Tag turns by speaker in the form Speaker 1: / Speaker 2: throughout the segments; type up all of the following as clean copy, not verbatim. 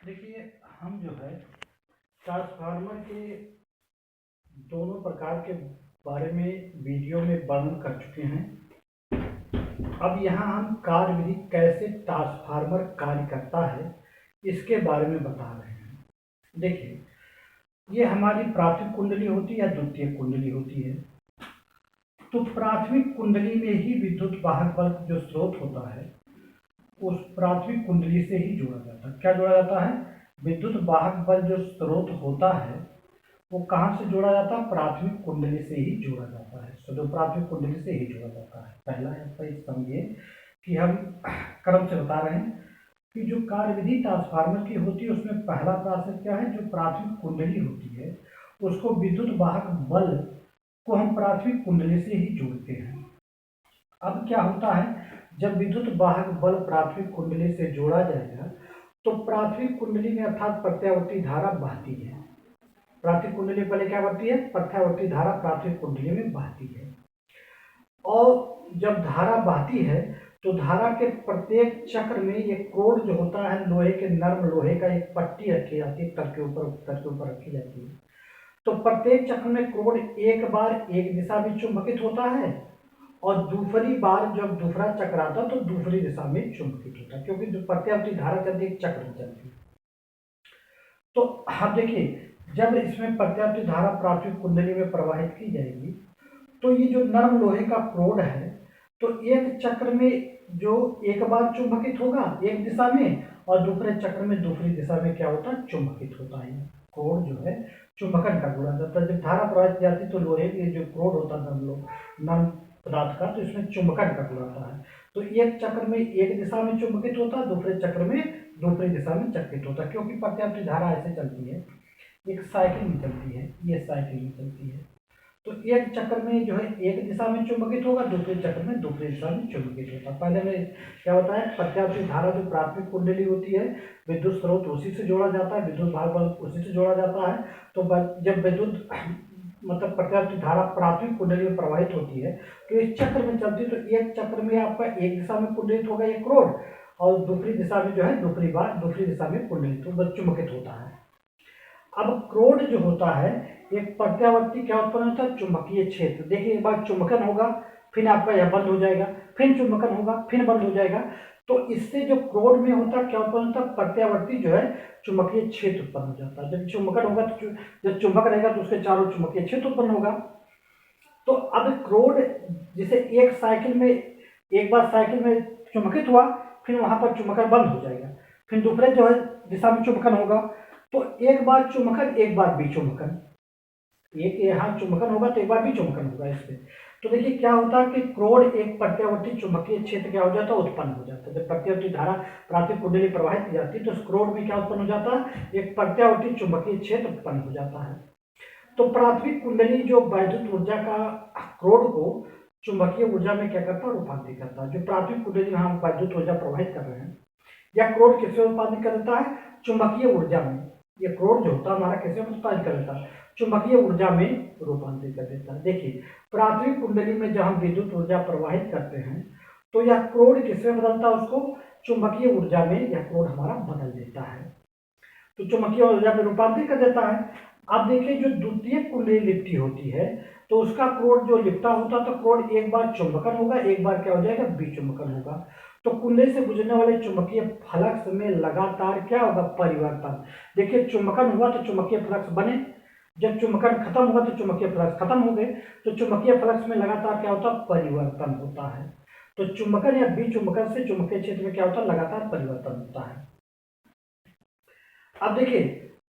Speaker 1: देखिए, हम जो है ट्रांसफार्मर के दोनों प्रकार के बारे में वीडियो में वर्णन कर चुके हैं। अब यहाँ हम कार्य विधि कैसे ट्रांसफार्मर कार्य करता है इसके बारे में बता रहे हैं। देखिए, ये हमारी प्राथमिक कुंडली होती है या द्वितीयक कुंडली होती है। तो प्राथमिक कुंडली में ही विद्युत वाहक बल जो स्रोत होता है उस प्राथमिक कुंडली से ही जोड़ा जाता है। क्या जोड़ा जाता है? विद्युत वाहक बल जो स्रोत होता है वो कहाँ से जोड़ा जाता है? प्राथमिक कुंडली से ही जोड़ा जाता है। तो प्राथमिक कुंडली से ही जोड़ा जाता है। पहला है, समझिए कि हम क्रम से बता रहे हैं कि जो कार्य विधि ट्रांसफार्मर की होती है उसमें पहला प्रोसेस क्या है? जो प्राथमिक कुंडली होती है उसको विद्युत वाहक बल को हम प्राथमिक कुंडली से ही जोड़ते हैं। अब क्या होता है, जब विद्युत वाहक बल प्राथमिक कुंडली से जोड़ा जाएगा तो प्राथमिक कुंडली में अर्थात प्रत्यावर्ती धारा बहती है। प्राथमिक कुंडली पहले क्या बढ़ती है? प्रत्यावर्ती धारा प्राथमिक कुंडली में बहती है। और जब धारा बहती है तो धारा के प्रत्येक चक्र में एक कोड जो होता है लोहे के, नर्म लोहे का एक पट्टी रखी जाती है, तर के ऊपर रखी जाती है। तो प्रत्येक चक्र में क्रोड एक बार एक दिशा में चुंबकित होता है और दूसरी बार जब दूसरा चक्र आता है तो दूसरी दिशा में चुंबकित होता है, क्योंकि जो प्रत्यावर्ती धारा चलती है चक्र में चलती है। तो आप देखिए, जब इसमें प्रत्यावर्ती धारा प्राथमिक कुंडली में प्रवाहित की जाएगी तो ये जो नरम लोहे का क्रोड है तो एक चक्र में जो एक बार चुंबकित होगा एक दिशा में और दूसरे चक्र में दूसरी दिशा में क्या होता है? चुंबकित होता है। क्रोड जो है चुंबकन का गुण जाता है। जब धारा प्रवाहित जाती है तो लोहे के जो क्रोड होता है नरम पदार्थ का, तो इसमें चुंबकन का गुण आता है। तो एक चक्र में एक दिशा में चुंबकित होता है, दूसरे चक्र में दूसरी दिशा में चक्रित होता है, क्योंकि प्रत्यावर्ती धारा ऐसे चलती है, एक साइकिल में चलती है, ये साइकिल में चलती है। तो एक चक्र में जो है एक दिशा में चुंबकित होगा, दूसरे चक्र में दूसरी दिशा में चुंबकित होता है। पहले में क्या होता है, प्रत्यावर्ती धारा जो प्राथमिक कुंडली होती है विद्युत स्रोत उसी से जोड़ा जाता है, विद्युत भार बल उसी से जोड़ा जाता है। तो जब विद्युत मतलब प्रत्यावर्ती धारा प्राथमिक कुंडली में प्रवाहित होती है तो इस चक्र में चलती है, तो एक चक्र में आपका एक दिशा में कुंडलित होगा एक क्रोड और दूसरी दिशा में जो है दूसरी दिशा में कुंडलित चुंबकित होता है। अब क्रोड जो होता है एक प्रत्यावर्ती क्या उत्पन्न होता है? चुंबकीय क्षेत्र। देखिए, एक बार चुंबकन होगा फिर आपका यह बंद हो जाएगा, फिर चुंबकन होगा फिर बंद हो जाएगा। तो इससे जो क्रोड में होता है क्या उत्पन्न होता है? प्रत्यावर्ती जो है चुंबकीय क्षेत्र उत्पन्न हो जाता है। जब चुंबकन होगा तो जब चुंबक रहेगा तो उसके चारों चुंबकीय क्षेत्र उत्पन्न होगा। तो अब क्रोड जिसे एक साइकिल में एक बार साइकिल में चुंबकित हुआ फिर वहां पर चुंबकन बंद हो जाएगा, फिर दूसरे जो है दिशा में चुंबकन होगा। तो एक बार चुंबकन एक बार विचुंबकन, एक यहाँ चुंबकन होगा तो एक बार विचुंबकन होगा इसमें। तो देखिए क्या होता है कि क्रोड एक प्रत्यावर्ती चुंबकीय क्षेत्र क्या हो जाता है? उत्पन्न हो जाता है। जब प्रत्यावर्ती धारा प्राथमिक कुंडली प्रवाहित की जाती है तो क्रोड में क्या उत्पन्न हो जाता है? एक प्रत्यावर्ती चुंबकीय क्षेत्र उत्पन्न हो जाता है। तो प्राथमिक कुंडली जो वैद्युत ऊर्जा का क्रोड को चुंबकीय ऊर्जा में क्या करता है? रूपांतरित करता है। जो प्राथमिक कुंडली में हम वैद्युत ऊर्जा प्रवाहित कर रहे हैं या क्रोड किसमें रूपांतरित कर देता है? चुंबकीय ऊर्जा में। ये क्रोड जो होता है हमारा किसमें रूपांतरित कर देता है? चुंबकीय ऊर्जा में रूपांतरित कर देता है। देखिए, प्राथमिक कुंडली में जब हम विद्युत ऊर्जा प्रवाहित करते हैं तो यह क्रोड किसमें बदलता है? उसको चुंबकीय ऊर्जा में यह क्रोड हमारा बदल देता है, तो चुंबकीय ऊर्जा में रूपांतरित कर देता है। अब देखिए, जो द्वितीय कुंडली लिपटी होती है तो उसका क्रोड जो लिपटा होता है तो क्रोड एक बार चुंबकन होगा एक बार क्या हो जाएगा? विचुंबकन होगा। तो कुंडली से गुजरने वाले चुंबकीय फ्लक्स में लगातार क्या होगा? परिवर्तन। देखिए, चुंबकन हुआ तो चुंबकीय फ्लक्स बने, जब चुंबकन खत्म होगा तो चुंबकीय फ्लक्स खत्म हो गए। तो चुंबकीय फ्लक्स में लगातार क्या होता है? परिवर्तन होता है। तो चुंबकन या विचुंबकन से चुंबकीय क्षेत्र में क्या होता है? लगातार परिवर्तन होता है। अब देखिए,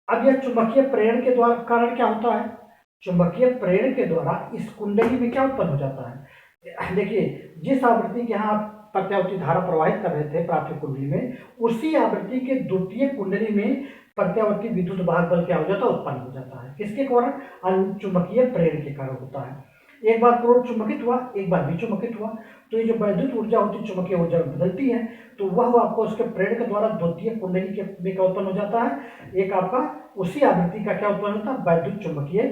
Speaker 1: अब यह चुंबकीय प्रेरण के द्वारा कारण क्या होता है? चुंबकीय प्रेरण के द्वारा इस कुंडली में क्या उत्पन्न हो जाता है? देखिए, जिस आवृत्ति के यहाँ आप प्रत्यावर्ती धारा प्रवाहित कर रहे थे प्राथमिक कुंडली में, उसी आवृत्ति के द्वितीय कुंडली में प्रत्यावर्ती विद्युत वाहक बल क्या हो जाता है? उत्पन्न हो जाता है। किसके कारण? चुंबकीय प्रेरण के कारण होता है। एक बार क्रोड चुंबकित हुआ एक बार विचुंबकित हुआ, तो ये जो वैद्युत ऊर्जा होती है चुंबकीय ऊर्जा में बदलती है, तो वह आपको उसके प्रेरण के द्वारा द्वितीय कुंडली के में क्या उत्पन्न हो जाता है? एक आपका उसी आवृत्ति का क्या उत्पन्न होता है? वैद्युत चुंबकीय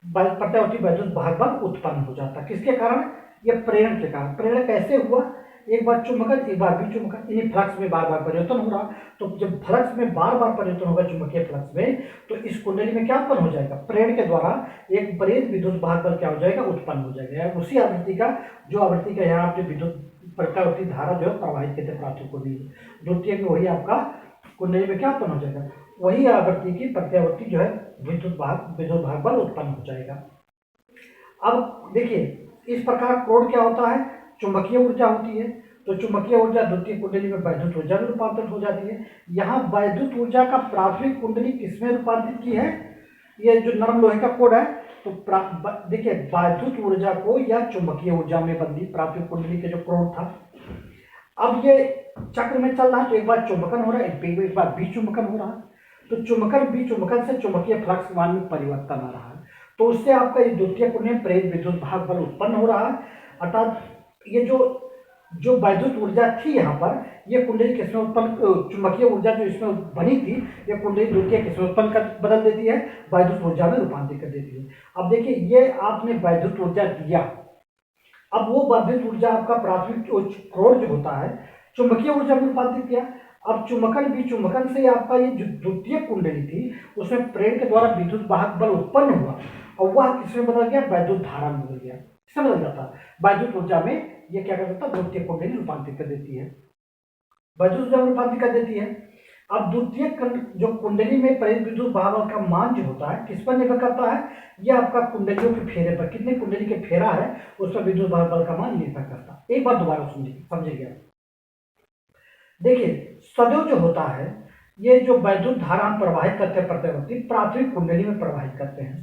Speaker 1: प्रत्यावर्ती वैद्युत वाहक बल उत्पन्न हो जाता है। किसके कारण? ये प्रेरण के कारण। प्रेरण कैसे हुआ? एक बार चुंबकन एक बार विचुंबकन, इन्हीं फ्लक्स में बार बार परिवर्तन हो रहा। तो जब फ्लक्स में बार बार परिवर्तन होगा चुंबकीय फ्लक्स में, तो इस कुंडली में क्या उत्पन्न हो जाएगा, प्रेरण के द्वारा एक प्रेरित विद्युत वाहक बल क्या हो जाएगा, उत्पन्न हो जाएगा। उसी आवृत्ति का जो आवृत्ति का यहाँ आपने विद्युत प्रत्यावर्ती धारा जो है प्रवाहित करते प्राथमिक कुंडली, द्वितीय में वही आपका कुंडली में क्या उत्पन्न हो जाएगा, वही आवृत्ति की प्रत्यावर्ती जो है विद्युत वाहक बल उत्पन्न हो जाएगा। अब देखिए इस प्रकार कोण क्या होता है, चुंबकीय ऊर्जा होती है। तो चुंबकीय ऊर्जा द्वितीय कुंडली में वैद्युत ऊर्जा में रूपांतरित हो जाती है। यहाँ वैद्युत ऊर्जा का प्राथमिक कुंडली किसमें रूपांतरित की है, ये जो नरम लोहे का कोड है। तो देखिए वैद्युत ऊर्जा को या चुंबकीय ऊर्जा में बदली प्राथमिक कुंडली के जो कोण था। अब ये चक्र में चल रहा है, तो एक बार चुंबकन हो रहा है, एक बार विचुंबकन हो रहा है। तो चुंबकन विचुंबकन से चुंबकीय फ्लक्स मान में परिवर्तन आ रहा है, तो उससे आपका ये द्वितीय कुंडली में प्रेरित विद्युत वाहक बल उत्पन्न हो रहा है। अर्थात ये जो वैद्युत ऊर्जा थी यहाँ पर, ये कुंडली किसमें उत्पन्न, चुंबकीय ऊर्जा जो इसमें बनी थी, ये कुंडली द्वितीय किसमें उत्पन्न कर बदल देती है, वैद्युत ऊर्जा में रूपांतरित कर देती है। अब देखिए ये आपने वैद्युत ऊर्जा दिया, अब वो वैद्युत ऊर्जा आपका प्राथमिक कोण जो होता है चुंबकीय ऊर्जा में रूपांतरित किया। अब चुंबकन विचुंबकन से आपका ये जो द्वितीय कुंडली थी उसमें प्रेरण के द्वारा विद्युत वाहक बल उत्पन्न हुआ, और वह किसमें बदल गया, वैद्युत धारा में बदल गया। किसमें बदल जाता है, वैद्युत ऊर्जा में ये क्या कर देता है, द्वितीय कुंडली रूपांतरित कर देती है, वैद्युत ऊर्जा में रूपांतरित कर देती है। अब द्वितीय जो कुंडली में प्रेरित विद्युत वाहक बल का मान जो होता है किस पर निर्भर करता है, यह आपका कुंडलियों के फेरे पर, कितने कुंडली के फेरा है उस पर विद्युत वाहक बल का मान निर्भर करता है। एक बार दोबारा समझिए। देखिए सदैव जो होता है, ये जो वैद्युत धारा हम प्रवाहित करते हैं प्रत्यावर्ती प्राथमिक कुंडली में प्रवाहित करते हैं।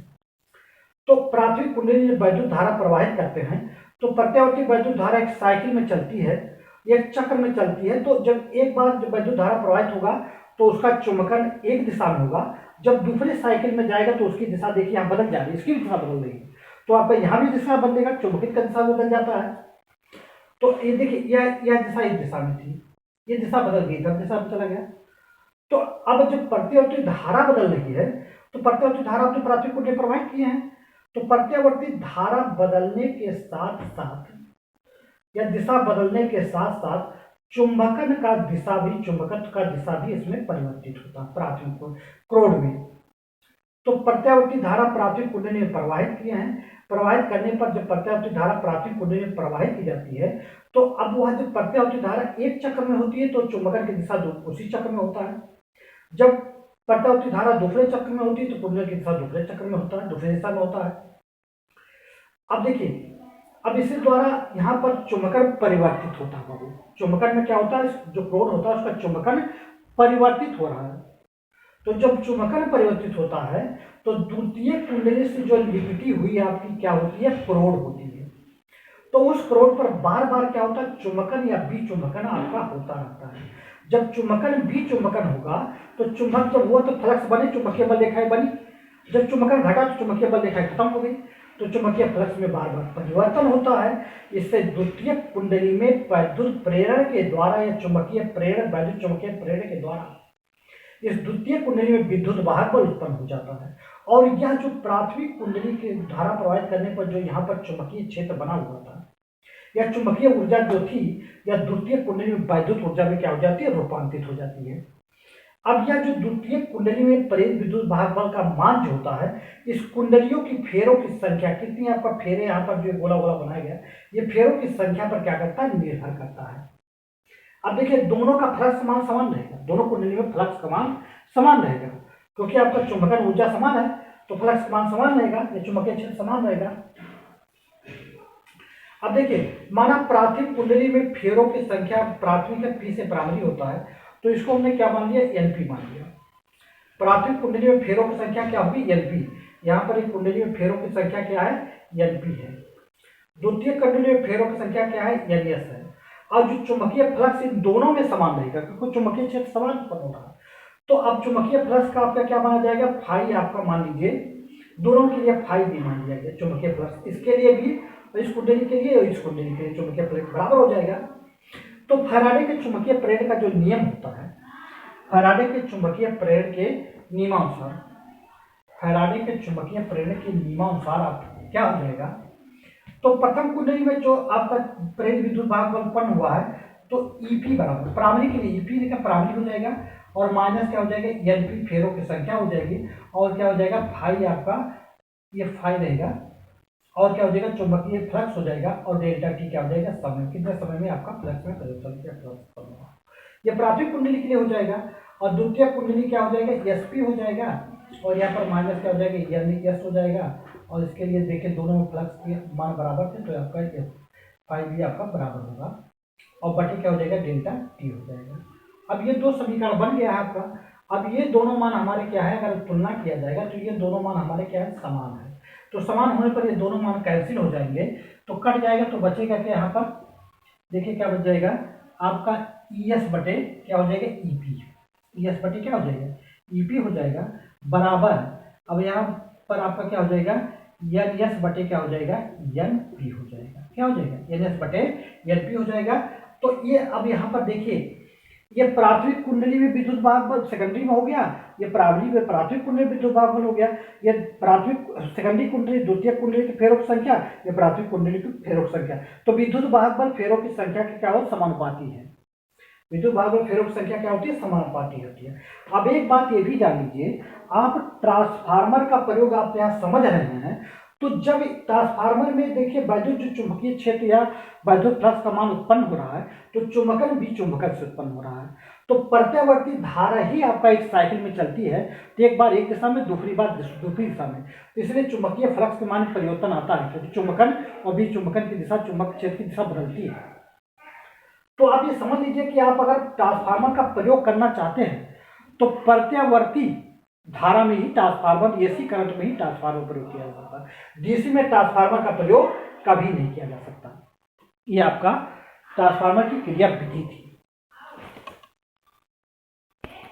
Speaker 1: तो प्राथमिक कुंडली में वैद्युत धारा प्रवाहित करते हैं, तो प्रत्यावर्ती वैद्युत धारा एक साइकिल में चलती है, एक चक्र में चलती है। तो जब एक बार जब वैद्युत धारा प्रवाहित होगा तो उसका चुंबकन एक दिशा में होगा, जब दूसरे साइकिल में जाएगा तो उसकी दिशा देखिए यहाँ बदल जा रही है, इसकी दिशा बदल रही है, तो आपका यहाँ भी दिशा बदलेगा, चुंबकित का दिशा बदल जाता है। तो ये देखिए यह दिशा इस दिशा में थी, ये दिशा बदल गई, इधर दिशा में चला गया। तो अब जब प्रत्यावर्ती धारा बदल रही है, तो प्रत्यावर्ती धारा अपने प्राथमिक कुंडली प्रवाहित किए हैं, तो प्रत्यावर्ती धारा बदलने के साथ साथ या दिशा बदलने के साथ साथ चुंबकन का दिशा भी, चुंबकत्व का दिशा भी इसमें परिवर्तित होता है प्राथमिक कोण में। तो प्रत्यावर्ती धारा प्राथमिक कुंडली में प्रवाहित किए हैं, प्रवाहित करने पर जब प्रत्यावर्ती धारा प्राथमिक कुंडली में प्रवाहित की जाती है, तो अब वह जब प्रत्यावर्ती धारा एक चक्र में होती है तो चुंबकन की दिशा उसी चक्र में होता है। जब प्रत्यावर्ती धारा दूसरे चक्र में होती है तो कुंडली की दिशा दूसरे चक्र में होता है, दूसरी दिशा में होता है। अब देखिए अब इसी द्वारा यहाँ पर चुंबकन परिवर्तित होता है। बाबू चुंबकन में क्या होता है, जो कोण होता है उसका चुंबकन परिवर्तित हो रहा है। तो जब चुंबकन परिवर्तित होता है तो द्वितीय कुंडली से जो लिपटी हुई आपकी क्या होती है, प्रोड़ होती है। तो उस प्रोड़ पर बार बार क्या होता है, चुंबकन या विचुंबकन आपका होता रहता है। जब चुंबकन विचुंबकन होगा तो चुंबक जब हुआ तो फ्लक्स बने, चुंबकीय बल रेखाएं बनी। जब चुंबकन घटा तो चुंबकीय बल रेखाएं खत्म हो गई, तो चुंबकीय फ्लक्स में बार बार परिवर्तन होता है। इससे द्वितीय कुंडली में वैद्युत प्रेरण के द्वारा या चुंबकीय प्रेरण, वैद्युत चुंबकीय प्रेरण के द्वारा इस द्वितीय कुंडली में विद्युत वाहक बल उत्पन्न हो जाता है। और यह जो प्राथमिक कुंडली की धारा प्रवाहित करने पर जो यहाँ पर चुंबकीय क्षेत्र बना हुआ था या चुंबकीय ऊर्जा जो थी या द्वितीय कुंडली में वैद्युत ऊर्जा में क्या हो जाती है, रूपांतरित हो जाती है। अब यह जो द्वितीय कुंडली में प्रेरित विद्युत वाहक बल का मान जो होता है, इस कुंडलियों की फेरों की संख्या कितनी, आपका फेरे यहाँ पर जो गोला गोला बनाया गया, ये फेरों की संख्या पर क्या करता है, निर्भर करता है। अब देखिए दोनों का फ्लक्स समान रहेगा, दोनों कुंडली में फ्लक्स का मान समान रहेगा, क्योंकि आपका चुंबकन ऊर्जा समान है तो फ्लक्स का मान समान रहेगा या चुंबकीय क्षेत्र समान रहेगा। अब देखिए माना प्राथमिक कुंडली में फेरों की संख्या प्राथमिक पी से प्राइमरी होता है, तो इसको हमने क्या मान लिया, एलपी मान लिया। प्राथमिक कुंडली में फेरों की संख्या क्या होगी, एलपी। यहाँ पर एक कुंडली में फेरों की संख्या क्या है, एलपी है। द्वितीय कुंडली में फेरों की संख्या क्या है, एलएस है। और जो चुंबकीय फ्लक्स इन दोनों में समान रहेगा क्योंकि चुंबकीय क्षेत्र समान उत्पन्न हो रहा है। तो अब चुंबकीय फ्लक्स का आपका क्या माना जाएगा, फाई आपका मान लीजिए, दोनों के लिए फाई भी मान लिया गया चुंबकीय फ्लक्स, इसके लिए भी, इस कुंडली के लिए और इस कुंडली के लिए चुंबकीय फ्लक्स बराबर हो जाएगा। तो फैराडे के चुंबकीय प्रेरण का जो नियम होता है, फैराडे के चुंबकीय प्रेरण के नियमानुसार, फैराडे के चुंबकीय प्रेरण के नियमानुसार आप क्या हो जाएगा, तो प्रथम कुंडली में जो आपका प्रेरित विद्युत भाग बल उत्पन्न हुआ है, तो ईपी बराबर प्राइमरी के लिए ईपी देखा प्राइमरी हो जाएगा, और माइनस क्या हो जाएगा एनपी फेरों की संख्या हो जाएगी, और क्या हो जाएगा फाई आपका ये फाई रहेगा, और क्या हो जाएगा चुंबकीय फ्लक्स हो जाएगा, और डेल्टा टी क्या हो जाएगा समय, कितने समय में आपका फ्लक्स में परिवर्तन किया फ्लक्स होगा। ये प्राथमिक कुंडली के लिए हो जाएगा। और द्वितीय कुंडली क्या हो जाएगा एसपी हो जाएगा, और यहाँ पर माइनस क्या हो जाएगा यानी एस हो जाएगा, और इसके लिए देखिए दोनों में फ्लक्स के मान बराबर थे, तो आपका एस फाई भी आपका बराबर होगा, और बटे क्या हो जाएगा डेल्टा टी हो जाएगा। अब ये दो समीकरण बन गया है आपका। अब ये दोनों मान हमारे क्या है, अगर तुलना किया जाएगा तो ये दोनों मान हमारे क्या है समान है, तो समान होने पर ये दोनों मान कैंसिल हो जाएंगे, तो कट जाएगा, तो बचेगा क्या यहाँ पर देखिए क्या बच जाएगा आपका ES बटे क्या हो जाएगा EP, ES बटे क्या हो जाएगा EP हो जाएगा बराबर, अब यहाँ पर आपका क्या हो जाएगा NS बटे क्या हो जाएगा NP हो जाएगा, क्या हो जाएगा NS बटे NP हो जाएगा। तो ये अब यहाँ पर देखिए ये प्राथमिक कुंडली में विद्युत भाग बल सेकेंडरी में हो गया, ये प्राथमिक कुंडली में विद्युत भाग बल हो गया, ये प्राथमिक सेकेंडरी कुंडली द्वितीय कुंडली की फेरों की संख्या, ये प्राथमिक कुंडली की फेरों की संख्या, तो विद्युत भाग बल फेरों की संख्या की क्या हो समानुपाती है, विद्युत भाग बल फेरों की संख्या क्या होती है समानुपाती होती है। अब एक बात ये भी जान लीजिए, आप ट्रांसफार्मर का प्रयोग आप यहाँ समझ रहे हैं, तो जब ट्रांसफार्मर में देखिए वैद्युत जो चुंबकीय क्षेत्र या वैद्युत फ्लक्स का मान उत्पन्न हो रहा है, तो चुंबकन भी चुंबकन से उत्पन्न हो रहा है, तो प्रत्यावर्ती धारा ही आपका एक साइकिल में चलती है, तो एक बार एक दिशा में दूसरी बार दूसरी दिशा में, इसलिए चुंबकीय फ्लक्स के मान में परिवर्तन आता है, क्योंकि चुंबकन और भी चुंबकन की दिशा चुंबक क्षेत्र की दिशा बदलती है। तो आप ये समझ लीजिए कि आप अगर ट्रांसफार्मर का प्रयोग करना चाहते हैं, तो प्रत्यावर्ती धारा में ही ट्रांसफार्मर एसी करंट में ही ट्रांसफार्मर प्रयोग किया जा सकता है, डीसी में ट्रांसफार्मर का प्रयोग कभी नहीं किया जा सकता। ये आपका ट्रांसफार्मर की क्रिया विधि थी।